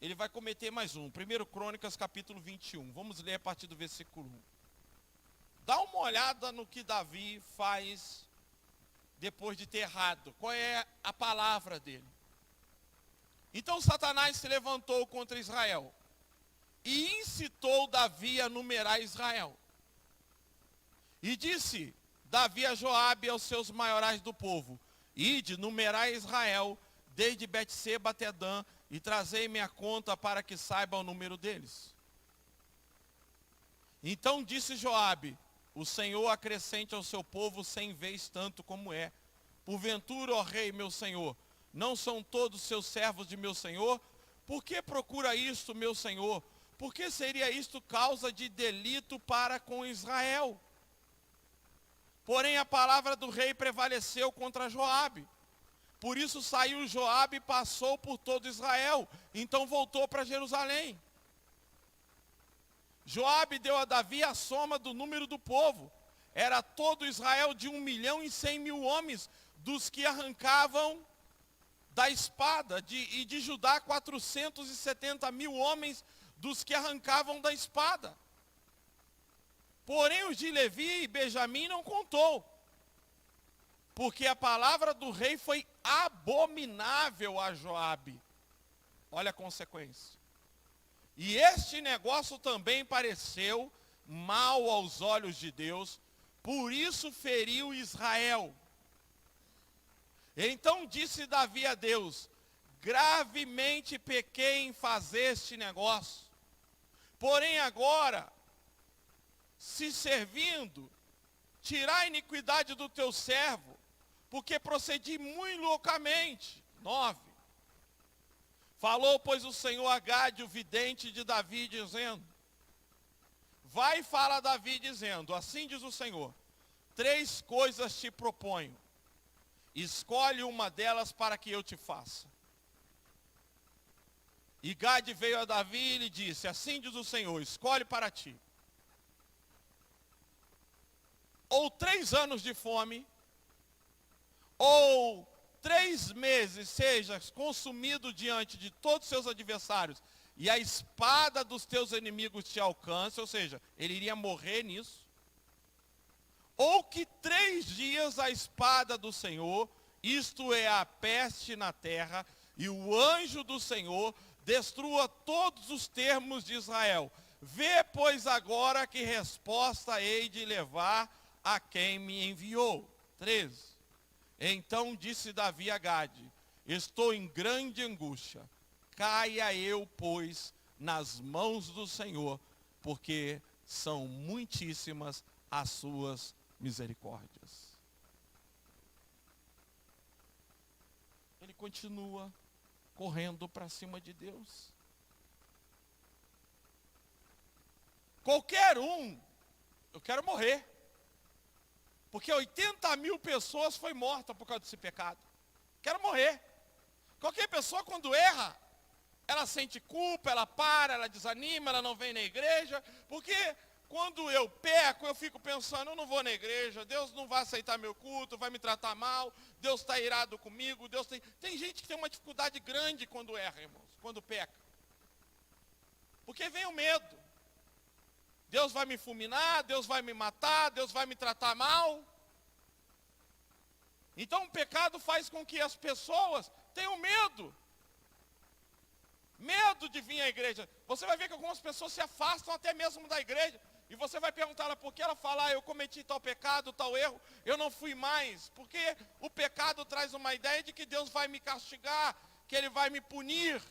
ele vai cometer mais um. 1 Crônicas, capítulo 21. Vamos ler a partir do versículo 1. Dá uma olhada no que Davi faz depois de ter errado. Qual é a palavra dele? Então Satanás se levantou contra Israel E incitou Davi a numerar Israel. E disse Davi a Joabe e aos seus maiorais do povo: ide, numerai Israel, desde Betseba até Dan, e trazei-me a conta para que saiba o número deles. Então disse Joabe: o Senhor acrescente ao seu povo 100 vezes tanto como é. Porventura, ó rei, meu senhor, não são todos seus servos de meu senhor? Por que procura isto, meu senhor? Por que seria isto causa de delito para com Israel? Porém a palavra do rei prevaleceu contra Joabe. Por isso saiu Joabe e passou por todo Israel. Então voltou para Jerusalém. Joabe deu a Davi a soma do número do povo. Era todo Israel de 1.100.000 homens, dos que arrancavam da espada, e de Judá 470.000 homens, dos que arrancavam da espada. Porém os de Levi e Benjamim não contou, porque a palavra do rei foi abominável a Joabe. Olha a consequência. E este negócio também pareceu mal aos olhos de Deus, por isso feriu Israel. Então disse Davi a Deus: gravemente pequei em fazer este negócio. Porém agora, se servindo, tirar a iniquidade do teu servo, porque procedi muito loucamente. 9. Falou, pois, o Senhor a Gade, o vidente de Davi, dizendo: vai e fala a Davi, dizendo: assim diz o Senhor, 3 coisas te proponho, escolhe uma delas para que eu te faça. E Gade veio a Davi e lhe disse: assim diz o Senhor, escolhe para ti ou 3 anos de fome, ou 3 meses sejas consumido diante de todos os seus adversários, e a espada dos teus inimigos te alcance, ou seja, ele iria morrer nisso. Ou que 3 dias a espada do Senhor, isto é a peste na terra, e o anjo do Senhor destrua todos os termos de Israel. Vê, pois, agora que resposta hei de levar a quem me enviou. 13. Então disse Davi a Gade: estou em grande angústia, caia eu, pois, nas mãos do Senhor, porque são muitíssimas as suas misericórdias. Ele continua correndo para cima de Deus. Qualquer um, eu quero morrer. Porque 80.000 pessoas foi morta por causa desse pecado. Quero morrer. Qualquer pessoa quando erra, ela sente culpa, ela para, ela desanima, ela não vem na igreja. Porque quando eu peco, eu fico pensando, eu não vou na igreja, Deus não vai aceitar meu culto, vai me tratar mal, Deus está irado comigo, Deus tem... Tem gente que tem uma dificuldade grande quando erra, irmãos, quando peca. Porque vem o medo. Deus vai me fulminar, Deus vai me matar, Deus vai me tratar mal. Então o pecado faz com que as pessoas tenham medo. Medo de vir à igreja. Você vai ver que algumas pessoas se afastam até mesmo da igreja. E você vai perguntar ela por que ela fala: eu cometi tal pecado, tal erro, eu não fui mais. Porque o pecado traz uma ideia de que Deus vai me castigar, que Ele vai me punir.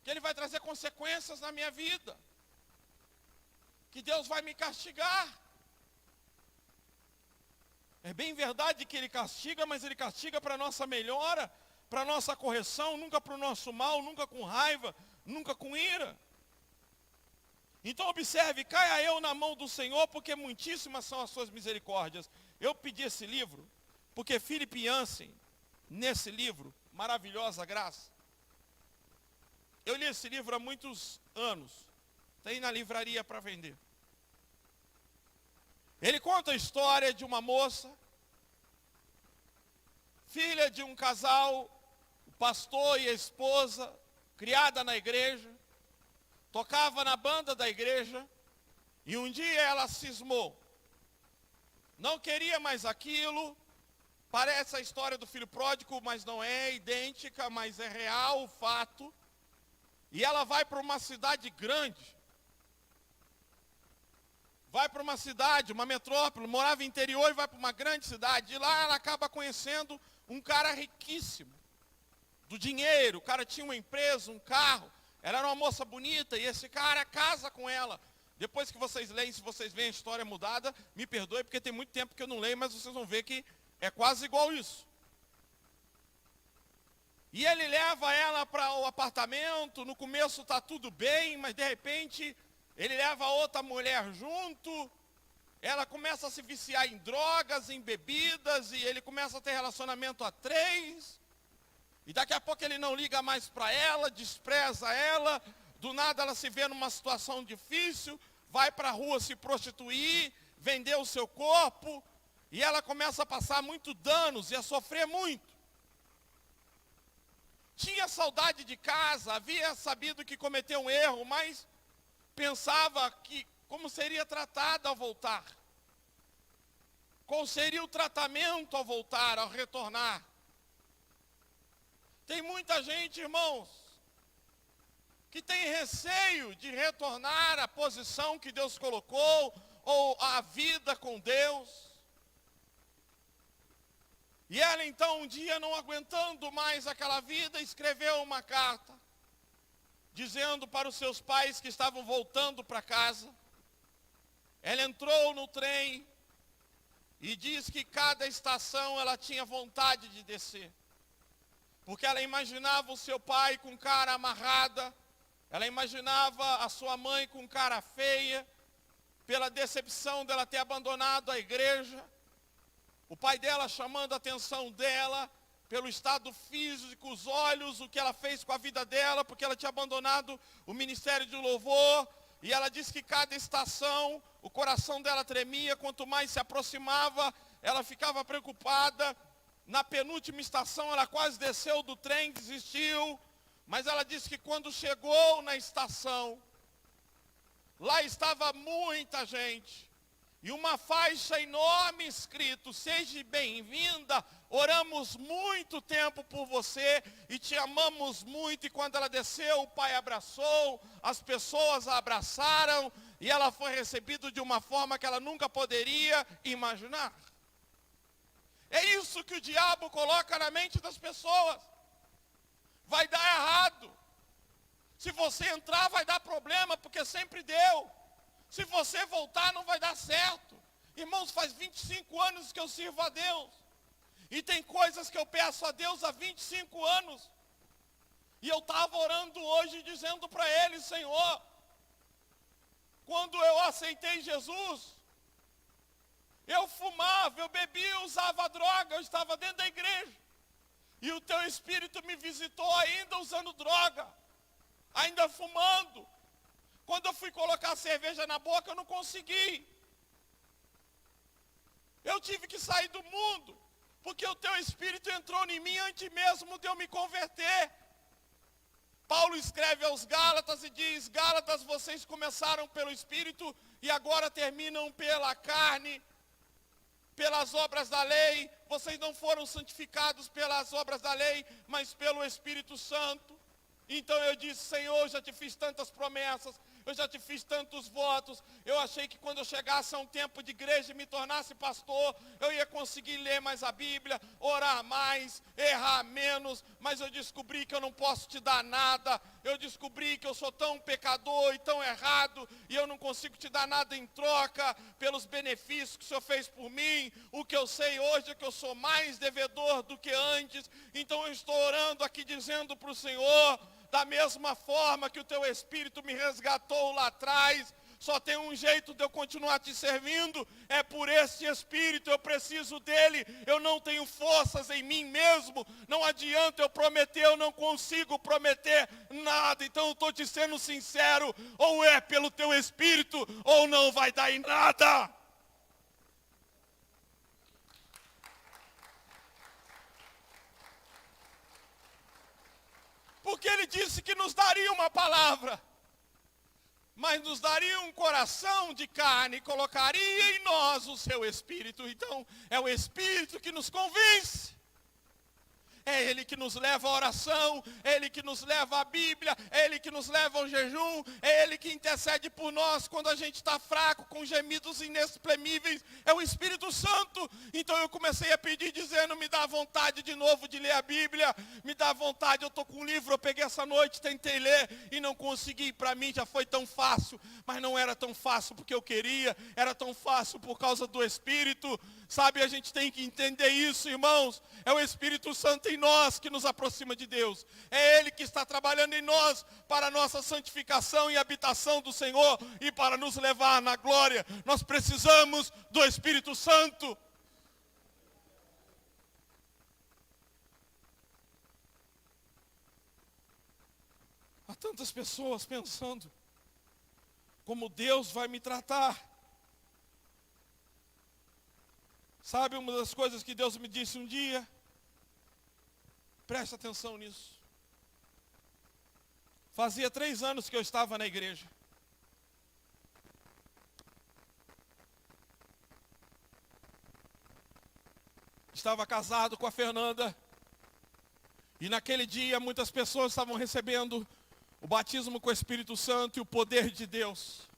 Que Ele vai trazer consequências na minha vida. Que Deus vai me castigar. É bem verdade que Ele castiga, mas Ele castiga para a nossa melhora, para a nossa correção, nunca para o nosso mal, nunca com raiva, nunca com ira. Então observe, caia eu na mão do Senhor, porque muitíssimas são as suas misericórdias. Eu pedi esse livro, porque Philip Yancey, nesse livro, Maravilhosa Graça, eu li esse livro há muitos anos, tem na livraria para vender. Ele conta a história de uma moça, filha de um casal, o pastor e a esposa, criada na igreja, tocava na banda da igreja, e um dia ela cismou. Não queria mais aquilo. Parece a história do filho pródigo, mas não é idêntica, mas é real o fato. E ela vai para uma cidade grande. Vai para uma cidade, uma metrópole, morava no interior e vai para uma grande cidade. E lá ela acaba conhecendo um cara riquíssimo, do dinheiro. O cara tinha uma empresa, um carro. Ela era uma moça bonita e esse cara casa com ela. Depois que vocês leem, se vocês veem a história mudada, me perdoe porque tem muito tempo que eu não leio, mas vocês vão ver que é quase igual isso. E ele leva ela para o apartamento, no começo está tudo bem, mas de repente ele leva outra mulher junto, ela começa a se viciar em drogas, em bebidas, e ele começa a ter relacionamento a 3, e daqui a pouco ele não liga mais para ela, despreza ela, do nada ela se vê numa situação difícil, vai para a rua se prostituir, vender o seu corpo, e ela começa a passar muito danos e a sofrer muito. Tinha saudade de casa, havia sabido que cometeu um erro, mas pensava que como seria tratada ao voltar. Qual seria o tratamento ao voltar, ao retornar. Tem muita gente, irmãos, que tem receio de retornar à posição que Deus colocou, ou à vida com Deus. E ela então um dia, não aguentando mais aquela vida, escreveu uma carta, dizendo para os seus pais que estavam voltando para casa. Ela entrou no trem e diz que cada estação ela tinha vontade de descer. Porque ela imaginava o seu pai com cara amarrada, ela imaginava a sua mãe com cara feia, pela decepção dela ter abandonado a igreja. O pai dela chamando a atenção dela, pelo estado físico, os olhos, o que ela fez com a vida dela, porque ela tinha abandonado o ministério de louvor. E ela disse que cada estação, o coração dela tremia, quanto mais se aproximava, ela ficava preocupada. Na penúltima estação, ela quase desceu do trem, desistiu. Mas ela disse que quando chegou na estação, lá estava muita gente. E uma faixa enorme escrito: seja bem-vinda, oramos muito tempo por você e te amamos muito. E quando ela desceu, o pai abraçou, as pessoas a abraçaram, e ela foi recebida de uma forma que ela nunca poderia imaginar. É isso que o diabo coloca na mente das pessoas. Vai dar errado. Se você entrar, vai dar problema, porque sempre deu. Se você voltar, não vai dar certo. Irmãos, faz 25 anos que eu sirvo a Deus. E tem coisas que eu peço a Deus há 25 anos. E eu estava orando hoje, dizendo para Ele: Senhor, quando eu aceitei Jesus, eu fumava, eu bebia, usava droga, eu estava dentro da igreja. E o Teu Espírito me visitou ainda usando droga, ainda fumando. Quando eu fui colocar cerveja na boca, eu não consegui. Eu tive que sair do mundo, porque o Teu Espírito entrou em mim antes mesmo de eu me converter. Paulo escreve aos Gálatas e diz: Gálatas, vocês começaram pelo Espírito e agora terminam pela carne, pelas obras da lei. Vocês não foram santificados pelas obras da lei, mas pelo Espírito Santo. Então eu disse: Senhor, eu já te fiz tantas promessas, eu já te fiz tantos votos. Eu achei que quando eu chegasse a um tempo de igreja e me tornasse pastor, eu ia conseguir ler mais a Bíblia, orar mais, errar menos. Mas eu descobri que eu não posso te dar nada. Eu descobri que eu sou tão pecador e tão errado, e eu não consigo te dar nada em troca pelos benefícios que o Senhor fez por mim. O que eu sei hoje é que eu sou mais devedor do que antes. Então eu estou orando aqui dizendo para o Senhor: da mesma forma que o Teu Espírito me resgatou lá atrás, só tem um jeito de eu continuar te servindo, é por esse Espírito. Eu preciso dele, eu não tenho forças em mim mesmo, não adianta eu prometer, eu não consigo prometer nada. Então eu estou te sendo sincero: ou é pelo Teu Espírito, ou não vai dar em nada. Porque Ele disse que nos daria uma palavra, mas nos daria um coração de carne e colocaria em nós o Seu Espírito. Então é o Espírito que nos convence. é Ele que nos leva à oração, é Ele que nos leva à Bíblia, é Ele que nos leva ao jejum, é Ele que intercede por nós quando a gente está fraco, com gemidos inexprimíveis, é o Espírito Santo. Então eu comecei a pedir, dizendo, me dá vontade de novo de ler a Bíblia, me dá vontade, eu estou com um livro, eu peguei essa noite, tentei ler e não consegui. Para mim já foi tão fácil, mas não era tão fácil porque eu queria, era tão fácil por causa do Espírito. Sabe, a gente tem que entender isso, irmãos. É o Espírito Santo em nós que nos aproxima de Deus. É Ele que está trabalhando em nós para a nossa santificação e habitação do Senhor e para nos levar na glória. Nós precisamos do Espírito Santo. Há tantas pessoas pensando como Deus vai me tratar. Sabe uma das coisas que Deus me disse um dia? Preste atenção nisso. Fazia 3 anos que eu estava na igreja. Estava casado com a Fernanda. E naquele dia muitas pessoas estavam recebendo o batismo com o Espírito Santo e o poder de Deus.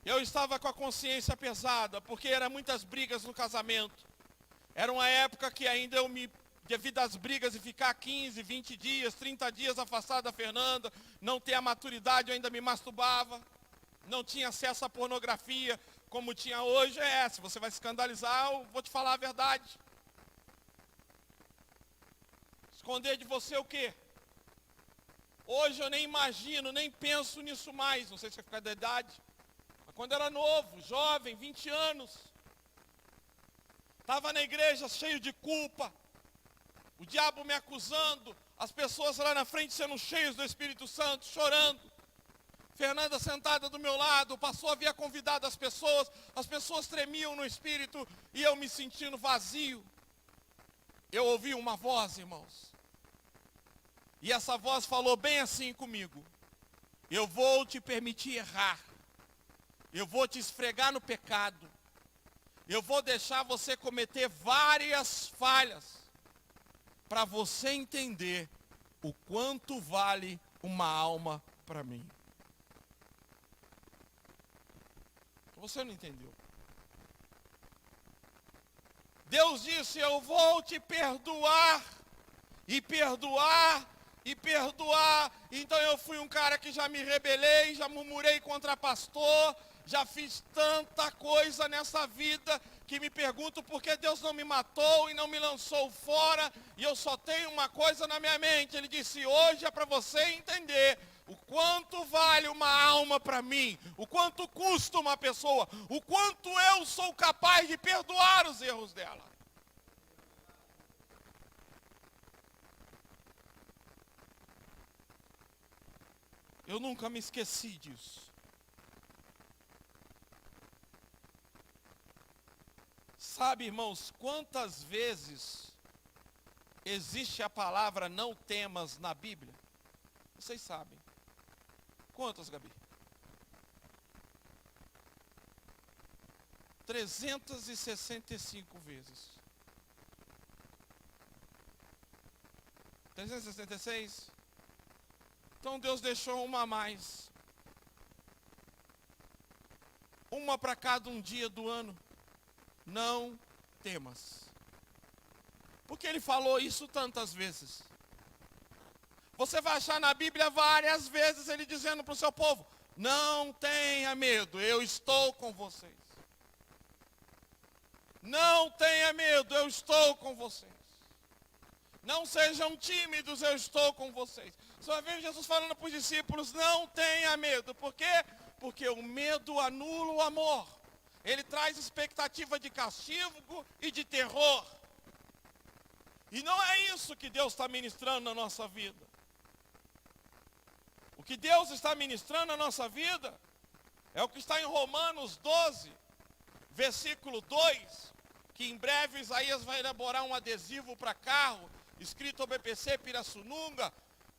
Eu estava com a consciência pesada, porque eram muitas brigas no casamento. Era uma época que ainda devido às brigas e ficar 15, 20 dias, 30 dias afastado da Fernanda, não ter a maturidade, eu ainda me masturbava. Não tinha acesso à pornografia, como tinha hoje. Se você vai se escandalizar, eu vou te falar a verdade. Esconder de você o quê? Hoje eu nem imagino, nem penso nisso mais. Não sei se vai ficar da idade. Mas quando eu era novo, jovem, 20 anos, estava na igreja cheio de culpa. O diabo me acusando. As pessoas lá na frente sendo cheias do Espírito Santo, chorando. Fernanda sentada do meu lado, o pastor havia convidado as pessoas tremiam no espírito e eu me sentindo vazio. Eu ouvi uma voz, irmãos. E essa voz falou bem assim comigo: eu vou te permitir errar. Eu vou te esfregar no pecado. Eu vou deixar você cometer várias falhas para você entender o quanto vale uma alma para mim. Você não entendeu. Deus disse: eu vou te perdoar, e perdoar, e perdoar. Então eu fui um cara que já me rebelei, já murmurei contra pastor, já fiz tanta coisa nessa vida, que me pergunto por que Deus não me matou e não me lançou fora, e eu só tenho uma coisa na minha mente. Ele disse: hoje é para você entender o quanto vale uma alma para mim, o quanto custa uma pessoa, o quanto eu sou capaz de perdoar os erros dela. Eu nunca me esqueci disso. Sabe, irmãos, quantas vezes existe a palavra não temas na Bíblia? Vocês sabem. Quantas, Gabi? 365 vezes. 366? Então Deus deixou uma a mais. Uma para cada um dia do ano. Não temas. Porque Ele falou isso tantas vezes. Você vai achar na Bíblia várias vezes Ele dizendo para o seu povo: não tenha medo, eu estou com vocês. Não tenha medo, eu estou com vocês. Não sejam tímidos, eu estou com vocês. Você vai ver Jesus falando para os discípulos: não tenha medo. Por quê? Porque o medo anula o amor. Ele traz expectativa de castigo e de terror. E não é isso que Deus está ministrando na nossa vida. O que Deus está ministrando na nossa vida é o que está em Romanos 12, versículo 2, que em breve Isaías vai elaborar um adesivo para carro, escrito BPC Pirassununga,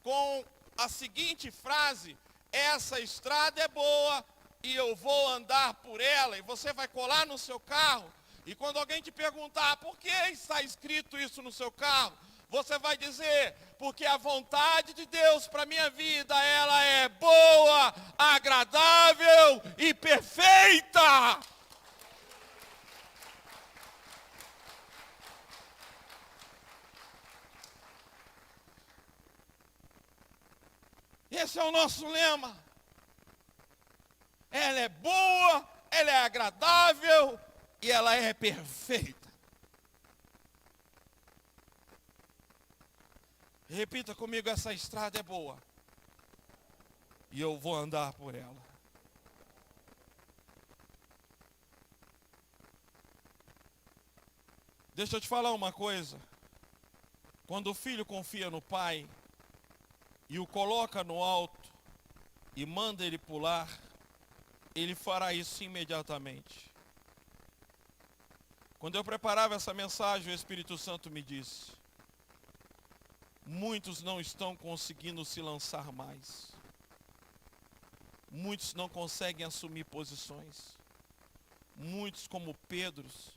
com a seguinte frase: essa estrada é boa e eu vou andar por ela. E você vai colar no seu carro E quando alguém te perguntar por que está escrito isso no seu carro, você vai dizer, porque a vontade de Deus para a minha vida, ela é boa, agradável e perfeita. Esse é o nosso lema. Ela é boa, ela é agradável e ela é perfeita. Repita comigo, essa estrada é boa. E eu vou andar por ela. Deixa eu te falar uma coisa. Quando o filho confia no pai e o coloca no alto e manda ele pular, ele fará isso imediatamente. Quando eu preparava essa mensagem, o Espírito Santo me disse: muitos não estão conseguindo se lançar mais. Muitos não conseguem assumir posições. Muitos, como Pedros,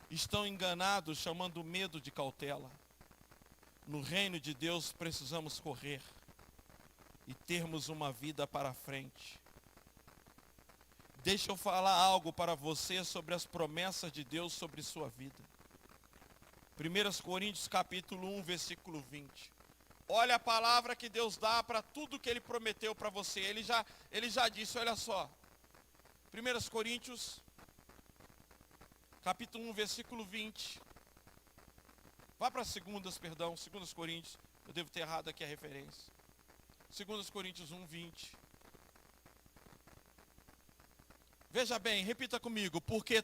estão enganados, chamando o medo de cautela. No reino de Deus precisamos correr e termos uma vida para frente. Deixa eu falar algo para você sobre as promessas de Deus sobre sua vida. 1 Coríntios capítulo 1, versículo 20. Olha a palavra que Deus dá para tudo que Ele prometeu para você. Ele já disse, olha só. 1 Coríntios capítulo 1, versículo 20. Vá para 2 Coríntios. Eu devo ter errado aqui a referência. 2 Coríntios 1, 20. Veja bem, repita comigo. Porque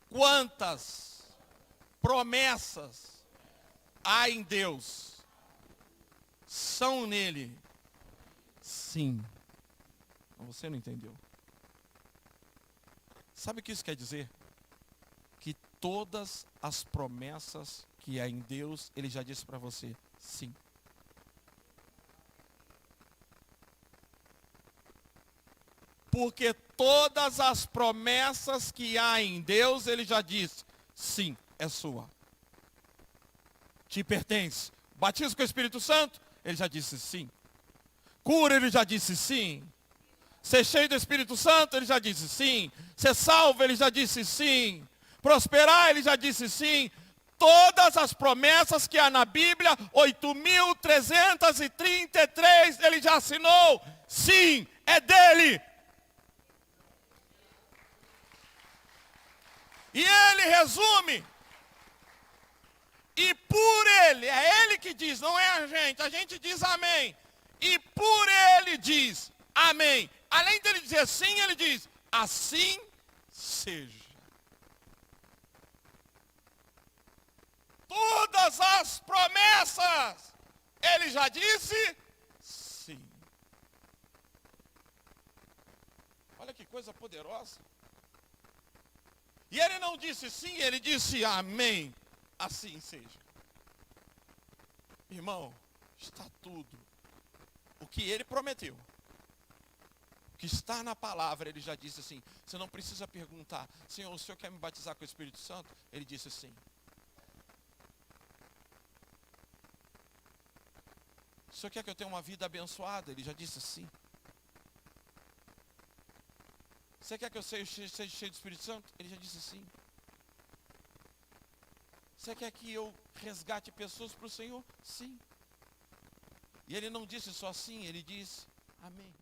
quantas promessas há em Deus, são nele sim. Você não entendeu. Sabe o que isso quer dizer? Que todas as promessas que há em Deus, Ele já disse para você, sim. Porque todas as promessas que há em Deus, Ele já disse, sim, é sua. Te pertence. Batismo com o Espírito Santo, Ele já disse sim. Cura, Ele já disse sim. Ser cheio do Espírito Santo, Ele já disse sim. Ser salvo, Ele já disse sim. Prosperar, Ele já disse sim. Todas as promessas que há na Bíblia, 8.333, Ele já assinou. Sim, é dele. E Ele resume. E por Ele, é Ele que diz, não é a gente diz amém. E por Ele diz amém. Além dele dizer sim, Ele diz, assim seja. Todas as promessas, Ele já disse sim. Olha que coisa poderosa. E Ele não disse sim, Ele disse amém. Assim seja. Irmão, está tudo. O que Ele prometeu. O que está na palavra, Ele já disse assim. Você não precisa perguntar, Senhor, o Senhor quer me batizar com o Espírito Santo? Ele disse sim. O Senhor quer que eu tenha uma vida abençoada? Ele já disse sim. Você quer que eu seja cheio do Espírito Santo? Ele já disse sim. Você quer que eu resgate pessoas para o Senhor? Sim. E Ele não disse só sim, Ele disse amém.